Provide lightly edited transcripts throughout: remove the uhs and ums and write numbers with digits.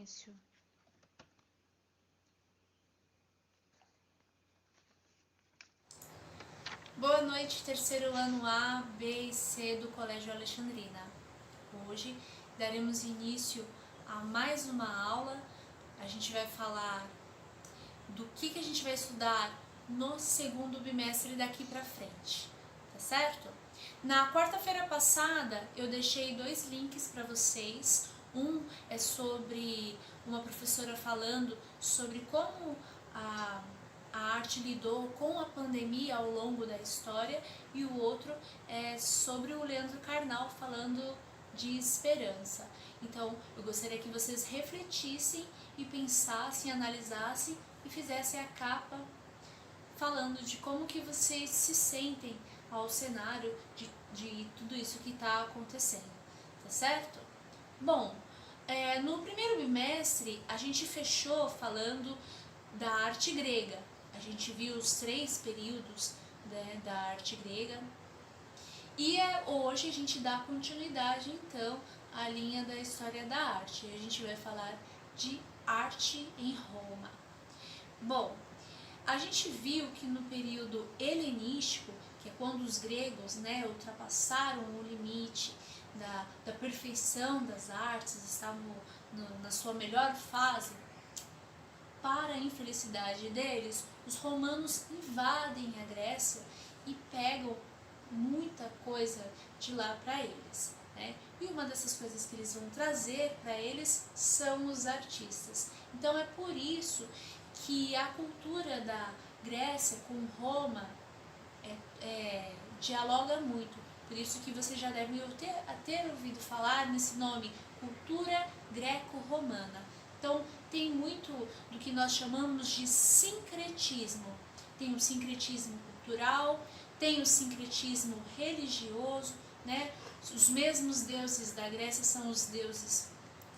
início. Boa noite, terceiro ano A, B e C do Colégio Alexandrina. Hoje daremos início a mais uma aula. A gente vai falar do que a gente vai estudar no segundo bimestre daqui pra frente, tá certo? Na quarta-feira passada eu deixei 2 links para vocês. Um é sobre uma professora falando sobre como a arte lidou com a pandemia ao longo da história, e o outro é sobre o Leandro Carnal falando de esperança. Então, eu gostaria que vocês refletissem e pensassem, analisassem e fizessem a capa falando de como que vocês se sentem ao cenário de tudo isso que está acontecendo, tá certo? Bom, no primeiro bimestre a gente fechou falando da arte grega. A gente viu os 3 períodos, né, da arte grega. E hoje a gente dá continuidade, então, à linha da história da arte. A gente vai falar de arte em Roma. Bom, a gente viu que no período helenístico, que é quando os gregos, né, ultrapassaram o limite da perfeição das artes, estavam na sua melhor fase, para a infelicidade deles, os romanos invadem a Grécia e pegam muita coisa de lá para eles, né? E uma dessas coisas que eles vão trazer para eles são os artistas. Então é por isso que a cultura da Grécia com Roma dialoga muito. Por isso que você já deve ter ouvido falar nesse nome, cultura greco-romana. Então, tem muito do que nós chamamos de sincretismo. Tem o sincretismo cultural, tem o sincretismo religioso, né? Os mesmos deuses da Grécia são os deuses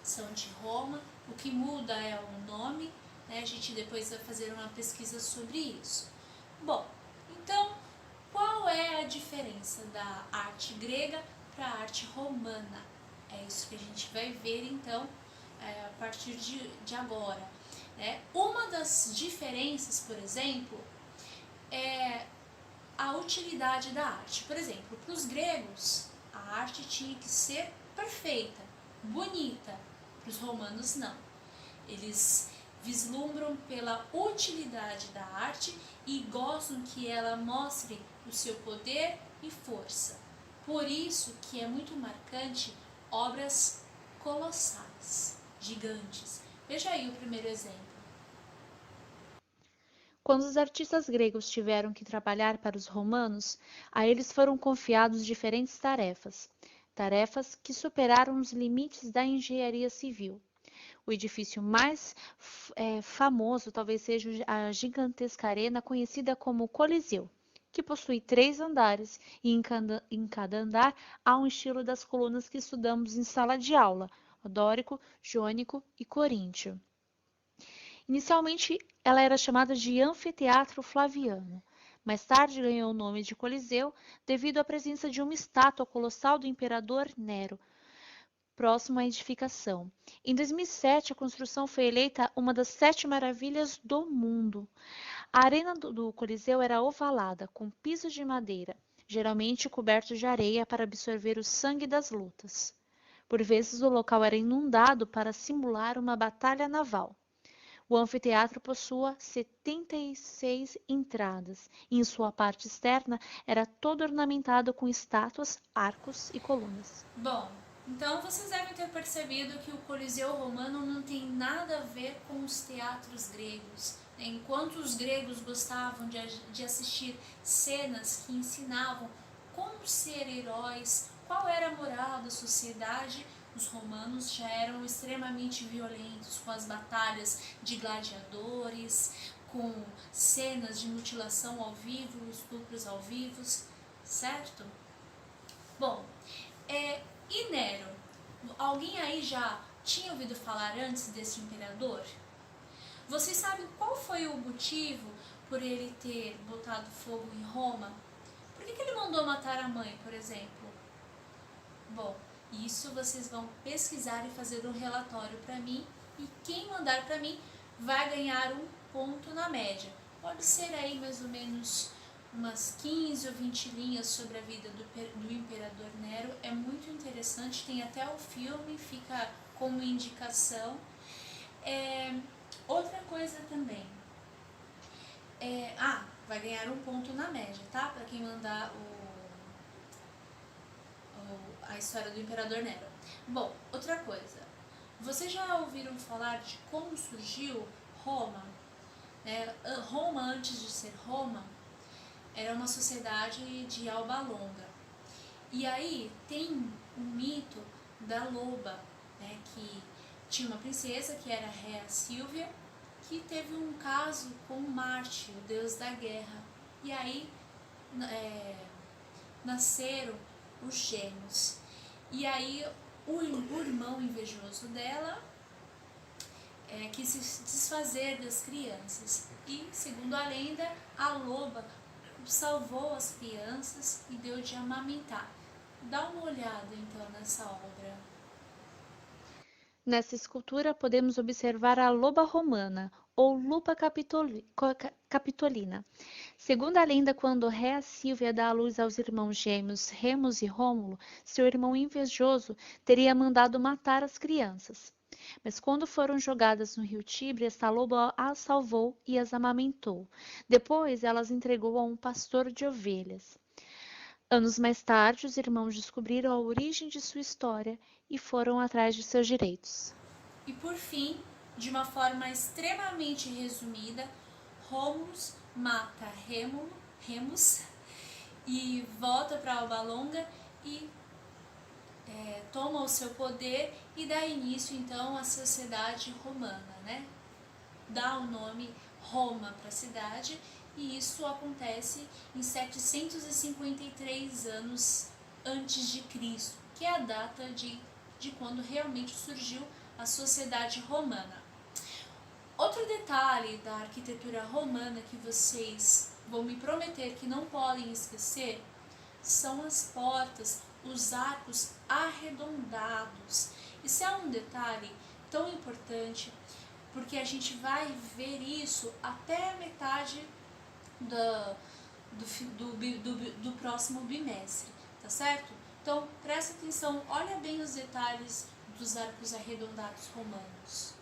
são de Roma, o que muda é o nome, né? A gente depois vai fazer uma pesquisa sobre isso. Bom, então, qual é a diferença da arte grega para a arte romana? É isso que a gente vai ver, então, a partir de agora. Uma das diferenças, por exemplo, é a utilidade da arte. Por exemplo, para os gregos, a arte tinha que ser perfeita, bonita. Para os romanos, não. Eles vislumbram pela utilidade da arte e gostam que ela mostre o seu poder e força. Por isso que é muito marcante obras colossais, gigantes. Veja aí o primeiro exemplo. Quando os artistas gregos tiveram que trabalhar para os romanos, a eles foram confiados diferentes tarefas que superaram os limites da engenharia civil. O edifício mais famoso talvez seja a gigantesca arena conhecida como Coliseu, que possui 3 andares e em cada andar há um estilo das colunas que estudamos em sala de aula, dórico, jônico e coríntio. Inicialmente, ela era chamada de Anfiteatro Flaviano. Mais tarde ganhou o nome de Coliseu devido à presença de uma estátua colossal do imperador Nero, próximo à edificação. Em 2007, a construção foi eleita uma das 7 maravilhas do mundo. A arena do Coliseu era ovalada, com piso de madeira, geralmente coberto de areia para absorver o sangue das lutas. Por vezes, o local era inundado para simular uma batalha naval. O anfiteatro possua 76 entradas e em sua parte externa era todo ornamentado com estátuas, arcos e colunas. Bom, então vocês devem ter percebido que o Coliseu romano não tem nada a ver com os teatros gregos. Enquanto os gregos gostavam de assistir cenas que ensinavam como ser heróis, qual era a moral da sociedade, os romanos já eram extremamente violentos, com as batalhas de gladiadores, com cenas de mutilação ao vivo, estupros ao vivo, certo? Bom, e Nero? Alguém aí já tinha ouvido falar antes desse imperador? Vocês sabem qual foi o motivo por ele ter botado fogo em Roma? Por que ele mandou matar a mãe, por exemplo? Bom, isso vocês vão pesquisar e fazer um relatório para mim e quem mandar para mim vai ganhar um ponto na média. Pode ser aí mais ou menos umas 15 ou 20 linhas sobre a vida do Imperador Nero. É muito interessante, tem até o filme, fica como indicação. Outra coisa também, vai ganhar um ponto na média, tá? Para quem mandar a história do Imperador Nero. Bom, outra coisa, vocês já ouviram falar de como surgiu Roma? Roma, antes de ser Roma, era uma sociedade de alba longa. E aí tem o mito da loba, né, que tinha uma princesa que era Rea Sílvia, que teve um caso com Marte, o deus da guerra. E aí nasceram os gêmeos. E aí o irmão invejoso dela quis se desfazer das crianças. E, segundo a lenda, a loba salvou as crianças e deu de amamentar. Dá uma olhada então nessa obra. Nessa escultura podemos observar a loba romana, ou lupa capitolina. Segundo a lenda, quando Rea Sílvia dá à luz aos irmãos gêmeos Remus e Rômulo, seu irmão invejoso teria mandado matar as crianças. Mas quando foram jogadas no rio Tibre, esta loba as salvou e as amamentou. Depois, ela as entregou a um pastor de ovelhas. Anos mais tarde, os irmãos descobriram a origem de sua história e foram atrás de seus direitos. E por fim, de uma forma extremamente resumida, Romulus mata Remus e volta para Alba Longa e toma o seu poder e dá início então à sociedade romana, né? Dá o nome Roma para a cidade, e isso acontece em 753 anos antes de Cristo, que é a data de quando realmente surgiu a sociedade romana. Outro detalhe da arquitetura romana que vocês vão me prometer que não podem esquecer são as portas, os arcos arredondados. Isso é um detalhe tão importante, porque a gente vai ver isso até a metade do próximo bimestre, tá certo? Então, presta atenção, olha bem os detalhes dos arcos arredondados romanos.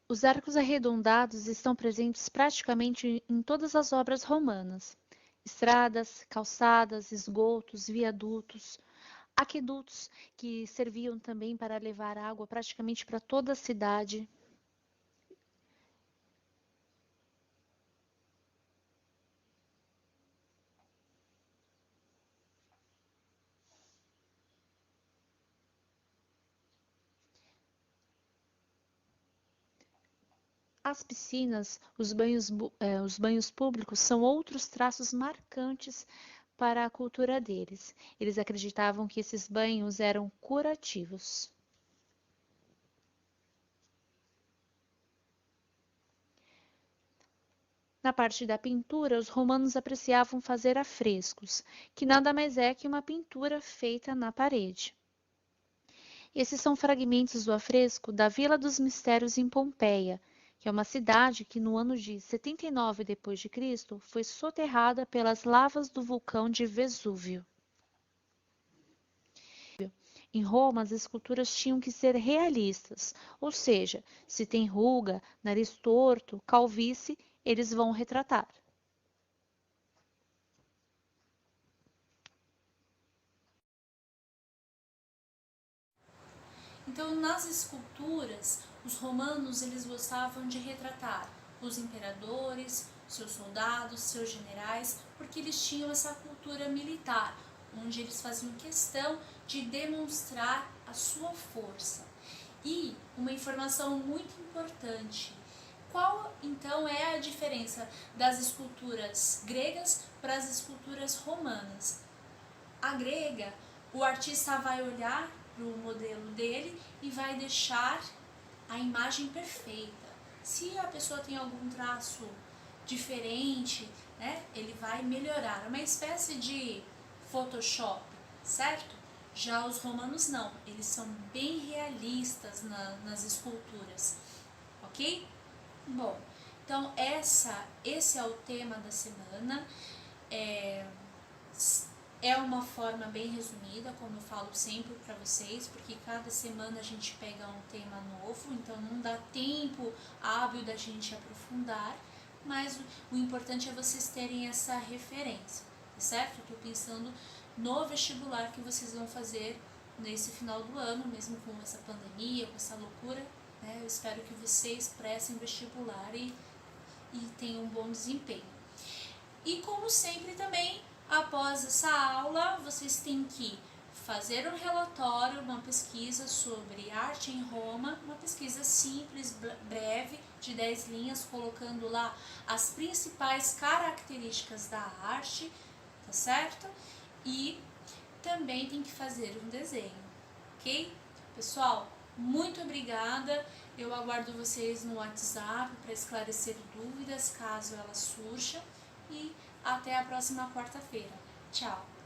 Os arcos arredondados estão presentes praticamente em todas as obras romanas. Estradas, calçadas, esgotos, viadutos, aquedutos que serviam também para levar água praticamente para toda a cidade. As piscinas, os banhos públicos são outros traços marcantes para a cultura deles. Eles acreditavam que esses banhos eram curativos. Na parte da pintura, os romanos apreciavam fazer afrescos, que nada mais é que uma pintura feita na parede. Esses são fragmentos do afresco da Vila dos Mistérios em Pompeia, que é uma cidade que no ano de 79 d.C. foi soterrada pelas lavas do vulcão de Vesúvio. Em Roma, as esculturas tinham que ser realistas, ou seja, se tem ruga, nariz torto, calvície, eles vão retratar. Então, nas esculturas, os romanos eles gostavam de retratar os imperadores, seus soldados, seus generais, porque eles tinham essa cultura militar, onde eles faziam questão de demonstrar a sua força. E uma informação muito importante: qual então é a diferença das esculturas gregas para as esculturas romanas? A grega, o artista vai olhar para o modelo dele e vai deixar a imagem perfeita. Se a pessoa tem algum traço diferente, né, ele vai melhorar. É uma espécie de Photoshop, certo? Já os romanos não, eles são bem realistas nas esculturas, ok? Bom, então esse é o tema da semana. É uma forma bem resumida, como eu falo sempre para vocês, porque cada semana a gente pega um tema novo, então não dá tempo hábil da gente aprofundar, mas o importante é vocês terem essa referência, tá certo? Eu estou pensando no vestibular que vocês vão fazer nesse final do ano, mesmo com essa pandemia, com essa loucura, né? Eu espero que vocês prestem vestibular e tenham um bom desempenho. E como sempre também, após essa aula, vocês têm que fazer um relatório, uma pesquisa sobre arte em Roma, uma pesquisa simples, breve, de 10 linhas, colocando lá as principais características da arte, tá certo? E também tem que fazer um desenho, ok? Pessoal, muito obrigada. Eu aguardo vocês no WhatsApp para esclarecer dúvidas, caso elas surjam. E até a próxima quarta-feira. Tchau!